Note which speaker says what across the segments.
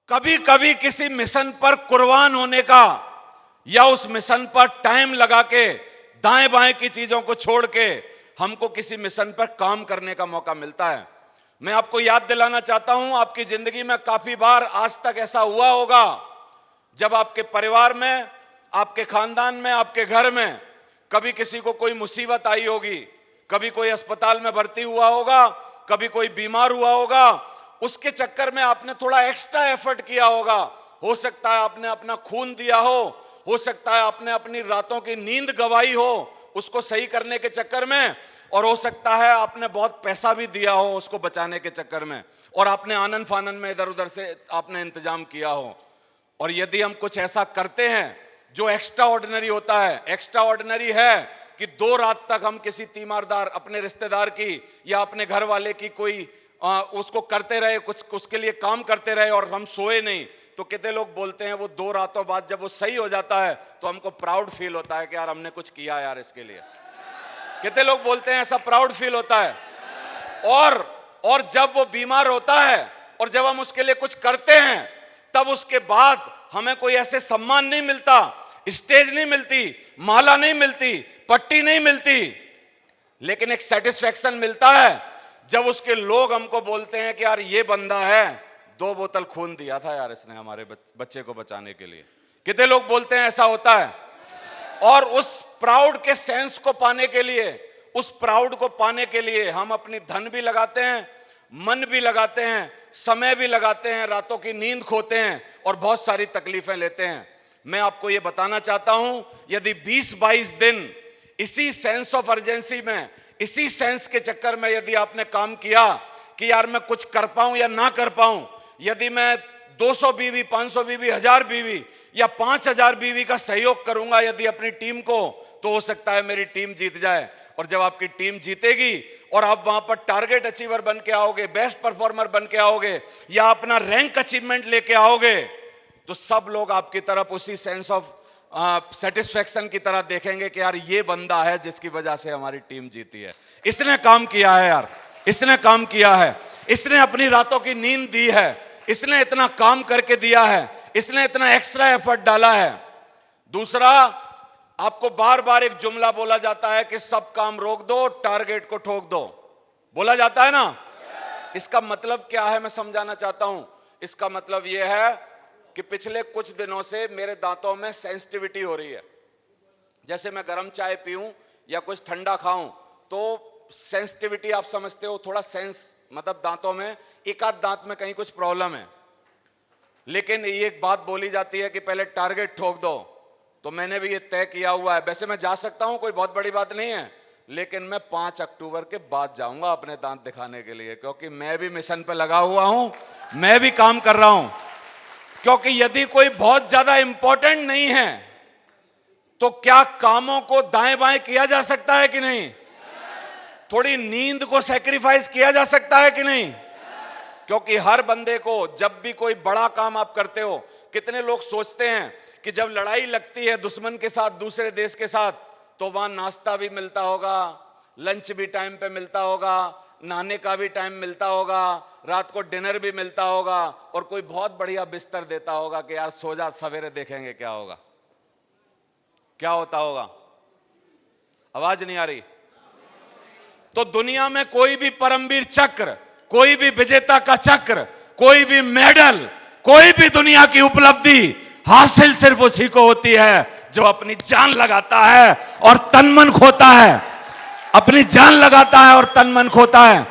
Speaker 1: कभी कभी किसी मिशन पर कुर्बान होने का या उस मिशन पर टाइम लगा के दाएं बाएं की चीजों को छोड़ के हमको किसी मिशन पर काम करने का मौका मिलता है। मैं आपको याद दिलाना चाहता हूं, आपकी जिंदगी में काफी बार आज तक ऐसा हुआ होगा जब आपके परिवार में, आपके खानदान में, आपके घर में कभी किसी को कोई मुसीबत आई होगी, कभी कोई अस्पताल में भर्ती हुआ होगा, कभी कोई बीमार हुआ होगा, उसके चक्कर में आपने थोड़ा एक्स्ट्रा एफर्ट किया होगा। हो सकता है आपने अपना खून दिया हो सकता है आपने अपनी रातों की नींद गंवाई हो उसको सही करने के चक्कर में, और हो सकता है आपने बहुत पैसा भी दिया हो उसको बचाने के चक्कर में, और आपने आनन फानन में इधर उधर से आपने इंतजाम किया हो। और यदि हम कुछ ऐसा करते हैं जो एक्स्ट्रा ऑर्डिनरी होता है, एक्स्ट्रा ऑर्डिनरी है कि 2 रात तक हम किसी तीमारदार, अपने रिश्तेदार की या अपने घर वाले की कोई उसको करते रहे, कुछ उसके लिए काम करते रहे और हम सोए नहीं, तो कितने लोग बोलते हैं वो 2 रातों बाद जब वो सही हो जाता है तो हमको प्राउड फील होता है कि यार हमने कुछ किया यार इसके लिए। कितने लोग बोलते हैं ऐसा प्राउड फील होता है। और जब वो बीमार होता है और जब हम उसके लिए कुछ करते हैं तब उसके बाद हमें कोई ऐसे सम्मान नहीं मिलता, स्टेज नहीं मिलती, माला नहीं मिलती, पट्टी नहीं मिलती, लेकिन एक सेटिस्फैक्शन मिलता है जब उसके लोग हमको बोलते हैं कि यार ये बंदा है, 2 बोतल खून दिया था यार इसने हमारे बच्चे को बचाने के लिए। कितने लोग बोलते हैं ऐसा होता है। और उस प्राउड के सेंस को पाने के लिए, उस प्राउड को पाने के लिए हम अपनी धन भी लगाते हैं, मन भी लगाते हैं, समय भी लगाते हैं, रातों की नींद खोते हैं और बहुत सारी तकलीफें लेते हैं। मैं आपको यह बताना चाहता हूं, यदि 20-22 दिन इसी सेंस ऑफ अर्जेंसी में, इसी सेंस के चक्कर में यदि आपने काम किया कि यार मैं कुछ कर पाऊं या ना कर पाऊं, यदि मैं 200 बीवी, 500 बीवी, 1000 बीवी या 5000 बीवी का सहयोग करूंगा यदि अपनी टीम को, तो हो सकता है मेरी टीम जीत जाए। और जब आपकी टीम जीतेगी और आप वहां पर टारगेट अचीवर बन के आओगे, बेस्ट परफॉर्मर बन के आओगे या अपना रैंक अचीवमेंट लेके आओगे, तो सब लोग आपकी तरफ उसी सेंस ऑफ सेटिस्फैक्शन की तरह देखेंगे कि यार ये बंदा है जिसकी वजह से हमारी टीम जीती है, इसने काम किया है यार, इसने काम किया है, इसने अपनी रातों की नींद दी है, इसने इतना काम करके दिया है, इसने इतना एक्स्ट्रा एफर्ट डाला है। दूसरा, आपको बार बार एक जुमला बोला जाता है कि सब काम रोक दो, टारगेट को ठोक दो, बोला जाता है ना। इसका मतलब क्या है मैं समझाना चाहता हूं। इसका मतलब यह है कि पिछले कुछ दिनों से मेरे दांतों में सेंसिटिविटी हो रही है। जैसे मैं गर्म चाय पीऊं या कुछ ठंडा खाऊं तो सेंसिटिविटी, आप समझते हो, थोड़ा सेंस, मतलब दांतों में एक आध दांत में कहीं कुछ प्रॉब्लम है। लेकिन ये एक बात बोली जाती है कि पहले टारगेट ठोक दो, तो मैंने भी ये तय किया हुआ है। वैसे मैं जा सकता हूं, कोई बहुत बड़ी बात नहीं है, लेकिन मैं 5 अक्टूबर के बाद जाऊंगा अपने दांत दिखाने के लिए, क्योंकि मैं भी मिशन पे लगा हुआ हूं, मैं भी काम कर रहा हूं। क्योंकि यदि कोई बहुत ज्यादा इंपॉर्टेंट नहीं है तो क्या कामों को दाएं बाएं किया जा सकता है कि नहीं? थोड़ी नींद को सैक्रिफाइस किया जा सकता है कि नहीं? क्योंकि हर बंदे को जब भी कोई बड़ा काम आप करते हो, कितने लोग सोचते हैं कि जब लड़ाई लगती है दुश्मन के साथ, दूसरे देश के साथ, तो वहां नाश्ता भी मिलता होगा, लंच भी टाइम पे मिलता होगा, नहाने का भी टाइम मिलता होगा, रात को डिनर भी मिलता होगा, और कोई बहुत बढ़िया बिस्तर देता होगा कि यार सो जा, सवेरे देखेंगे क्या होगा। क्या होता होगा? आवाज नहीं आ रही। तो दुनिया में कोई भी परमवीर चक्र, कोई भी विजेता का चक्र, कोई भी मेडल, कोई भी दुनिया की उपलब्धि हासिल सिर्फ उसी को होती है जो अपनी जान लगाता है और तन मन खोता है, अपनी जान लगाता है और तन मन खोता है।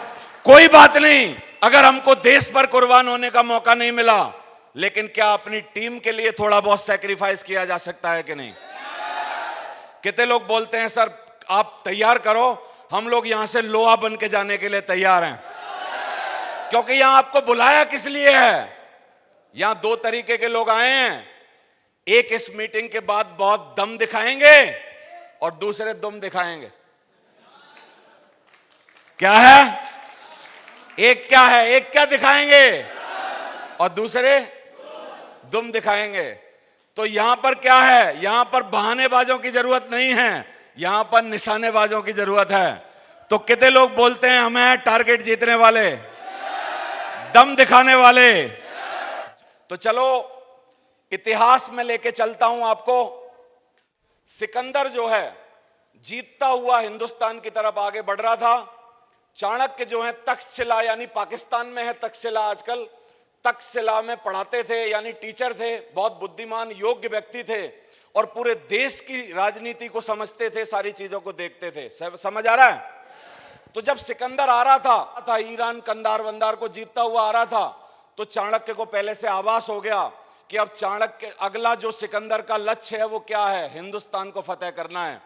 Speaker 1: कोई बात नहीं अगर हमको देश पर कुर्बान होने का मौका नहीं मिला, लेकिन क्या अपनी टीम के लिए थोड़ा बहुत सैक्रिफाइस किया जा सकता है कि नहीं? कितने लोग बोलते हैं सर आप तैयार करो, हम लोग यहां से लोहा बन के जाने के लिए तैयार हैं। क्योंकि यहां आपको बुलाया किस लिए है? यहां 2 तरीके के लोग आए हैं, एक इस मीटिंग के बाद बहुत दम दिखाएंगे और दूसरे दुम दिखाएंगे। क्या है? एक क्या है? एक क्या दिखाएंगे और दूसरे दुम दिखाएंगे। तो यहां पर क्या है? यहां पर बहानेबाजों की जरूरत नहीं है, यहां पर निशानेबाजों की जरूरत है। तो कितने लोग बोलते हैं हमें टारगेट जीतने वाले, दम दिखाने वाले? तो चलो इतिहास में लेके चलता हूं आपको। सिकंदर जो है जीतता हुआ हिंदुस्तान की तरफ आगे बढ़ रहा था। चाणक्य जो है तक्षशिला, यानी पाकिस्तान में है तक्षशिला आजकल, तक्षशिला में पढ़ाते थे, यानी टीचर थे, बहुत बुद्धिमान योग्य व्यक्ति थे और पूरे देश की राजनीति को समझते थे, सारी चीजों को देखते थे। समझ आ रहा है? तो जब सिकंदर आ रहा था ईरान कंधार वंदार को जीतता हुआ आ रहा था, तो चाणक्य को पहले से आभास हो गया कि अब चाणक्य अगला जो सिकंदर का लक्ष्य है वो क्या है, हिंदुस्तान को फतेह करना है।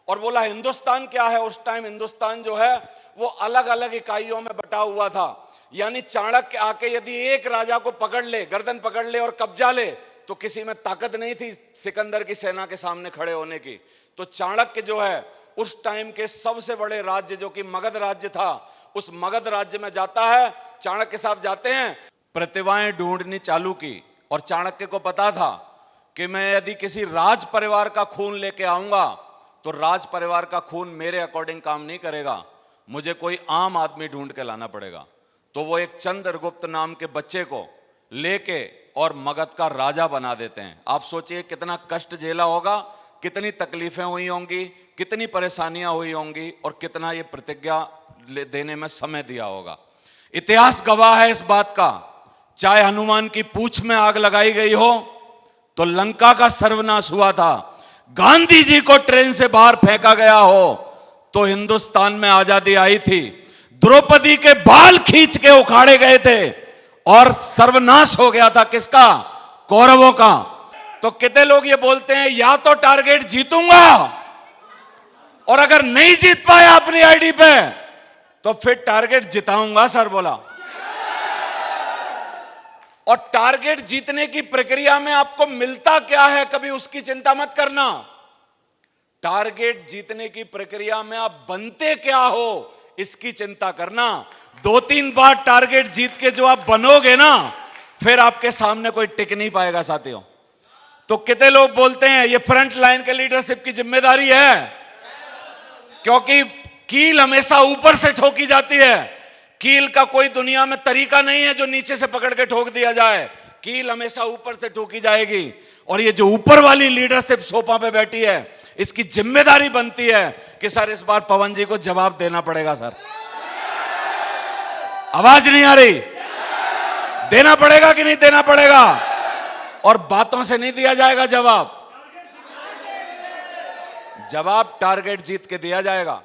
Speaker 1: और बोला हिंदुस्तान क्या है, उस टाइम हिंदुस्तान जो है वो अलग अलग इकाइयों में बटा हुआ था। यानी चाणक्य आके यदि एक राजा को पकड़ ले, गर्दन पकड़ ले और कब्जा ले, तो किसी में ताकत नहीं थी सिकंदर की सेना के सामने खड़े होने की। तो चाणक्य जो है उस टाइम के सबसे बड़े राज्य जो कि मगध राज्य था, उस मगध राज्य में जाता है। चाणक्य साहब जाते हैं, प्रतिभाएं ढूंढनी चालू की, और चाणक्य को पता था कि मैं यदि किसी राज परिवार का खून लेके आऊंगा तो राज परिवार का खून मेरे अकॉर्डिंग काम नहीं करेगा, मुझे कोई आम आदमी ढूंढ के लाना पड़ेगा। तो वो एक चंद्रगुप्त नाम के बच्चे को लेके और मगध का राजा बना देते हैं। आप सोचिए कितना कष्ट झेला होगा, कितनी तकलीफें हुई होंगी, कितनी परेशानियां हुई होंगी, और कितना ये प्रतिज्ञा देने में समय दिया होगा। इतिहास गवाह है इस बात का। चाहे हनुमान की पूंछ में आग लगाई गई हो तो लंका का सर्वनाश हुआ था, गांधी जी को ट्रेन से बाहर फेंका गया हो तो हिंदुस्तान में आजादी आई थी, द्रौपदी के बाल खींच के उखाड़े गए थे और सर्वनाश हो गया था किसका? कौरवों का। तो कितने लोग ये बोलते हैं या तो टारगेट जीतूंगा और अगर नहीं जीत पाया अपनी आईडी पे तो फिर टारगेट जिताऊंगा सर बोला। और टारगेट जीतने की प्रक्रिया में आपको मिलता क्या है, कभी उसकी चिंता मत करना। टारगेट जीतने की प्रक्रिया में आप बनते क्या हो इसकी चिंता करना। 2-3 बार टारगेट जीत के जो आप बनोगे ना, फिर आपके सामने कोई टिक नहीं पाएगा साथियों। तो कितने लोग बोलते हैं ये फ्रंट लाइन के लीडरशिप की जिम्मेदारी है, क्योंकि कील हमेशा ऊपर से ठोकी जाती है। कील का कोई दुनिया में तरीका नहीं है जो नीचे से पकड़ के ठोक दिया जाए, कील हमेशा ऊपर से ठोकी जाएगी। और ये जो ऊपर वाली लीडरशिप सोफा पे बैठी है, इसकी जिम्मेदारी बनती है कि सर इस बार पवन जी को जवाब देना पड़ेगा। सर आवाज नहीं आ रही? देना पड़ेगा कि नहीं देना पड़ेगा? और बातों से नहीं दिया जाएगा जवाब, जवाब टारगेट जीत के दिया जाएगा।